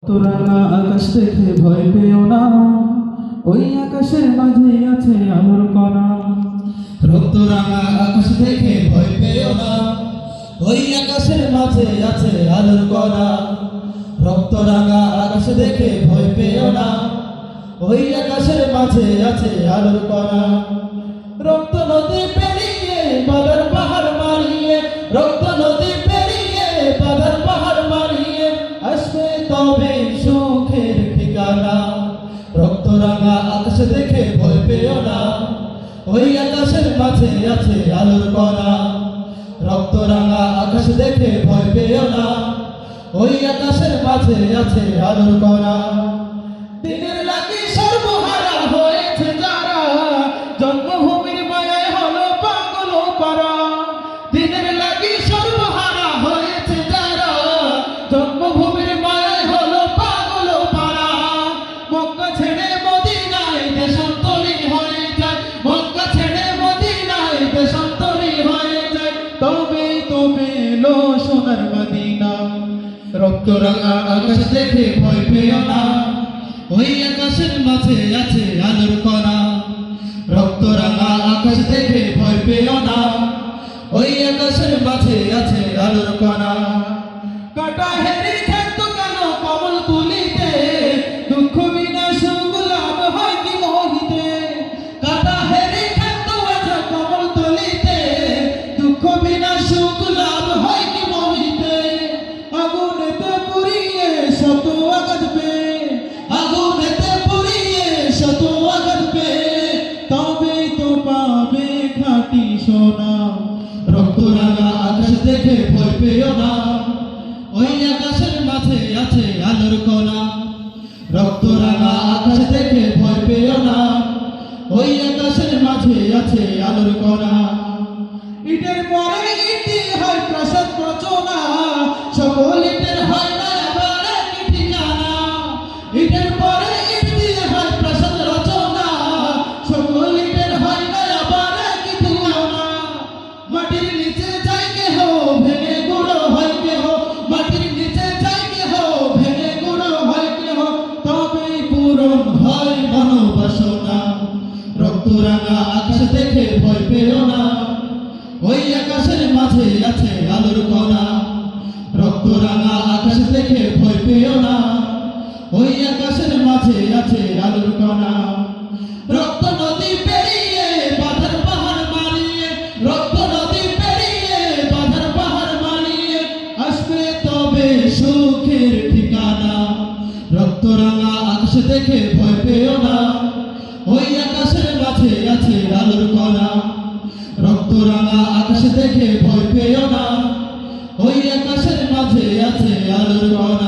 তোরাঙা আকাশ দেখে ভয় পেও না, ওই আকাশের মাঝে আছে আলোর কণা। রক্তরাঙা আকাশ দেখে ভয় পেও না, ওই আকাশের মাঝে আছে আলোর কণা। রক্তরাঙা আকাশ দেখে ভয় পেও না, ওই আকাশের মাঝে আছে আলোর কণা। রক্ত নদী পেরিয়ে বাধার পাহাড় মারিয়ে, রক্ত নদী পেরিয়ে বাধার পাহাড় মারিয়ে আসবে তবে সুখের ঠিকানা। রক্তরাঙা আকাশ দেখে ভয় পেও না, ওই আকাশের মাঝে আছে আলোর কণা। রক্তরাঙা আকাশ দেখে ভয় পেও না, ওই আকাশের মাঝে আছে আলোর কণা। দিনের লাগি সর্বহারা হয়েছে যারা, জন্মভূমির মায়ায় হলো পাগল পারা। দিনের লাগি সর্বহারা হয়েছে যারা, জন্মভূমির মায়ায় হলো পাগল পারা। মক্কা ছেড়ে মদিনায় দেশান্তরী হয়ে যায়, মক্কা ছেড়ে মদিনায় দেশান্তরী হয়ে যায়। তবে তবে লো সোনার মদিনা। রক্তরাঙা আকাশ দেখে ভয় পেও না, ওই আকাশের মাঝে আছে আলোর কণা। রক্তরাঙা আকাশ দেখে ভয় পেও না, ওই আকাশের মাঝে আছে আলোর কণা। কাটা হেরি ক্ষেত্র কেন কমল তুলিতে, দুঃখ বিনা সুখ লাভ হয় কি মোহিতে। কাটা হেরি ক্ষেত্র আছে কমল তুলিতে, দুঃখ বিনা সুখ লাভ হয় কি মোহিতে। আগুনেতে পুড়িয়ে শত আঘাত পেয়ে, আগুনেতে পুড়িয়ে শত আঘাত পেয়ে তবেই তো পাবে খাঁটি সোনা। রক্তরাঙা আকাশ দেখে ভয় পেও না, ওই আকাশের মাঝে আছে আলোর কণা। রক্তরাঙা আকাশ দেখে ভয় পেও না, ওই আকাশের মাঝে আছে আলোর কণা। ইটের পরে ইটি হয় প্রাসাদ রচনা, সকল ইটের হয় না আবার একই ঠিকানা। ইটের পরে ইট দিয়ে হয় প্রাসাদ রচনা, সকল ইটের হয় না আবার একই ঠিকানা। মাটির নিচে যায় কেহ ভেঙে গুঁড়ো হয় কেহ, মাটির নিচে যায় কেহ ভেঙে গুঁড়ো হয় কেহ তবেই পূরণ হয় মনোবাসনা। রক্তরাঙা আকাশ দেখে ভয় পেও না, ওই আকাশের মাঝে আছে আলোর কণা। রক্তরাঙা আকাশ দেখে ভয় পেও না, ওই আকাশের মাঝে আছে আলোর কণা। রক্ত নদী পেরিয়ে বাধার পাহাড় মারিয়ে, রক্ত নদী পেরিয়ে বাধার পাহাড় মারিয়ে আসবে তবে সুখের ঠিকানা। রক্তরাঙা আকাশ দেখে ভয় পেও না, ওই আকাশের মাঝে আছে আলোর কণা। রক্তরাঙা আকাশ দেখে ভয় পেও না, ওই আকাশের মাঝে আছে আলোর কণা।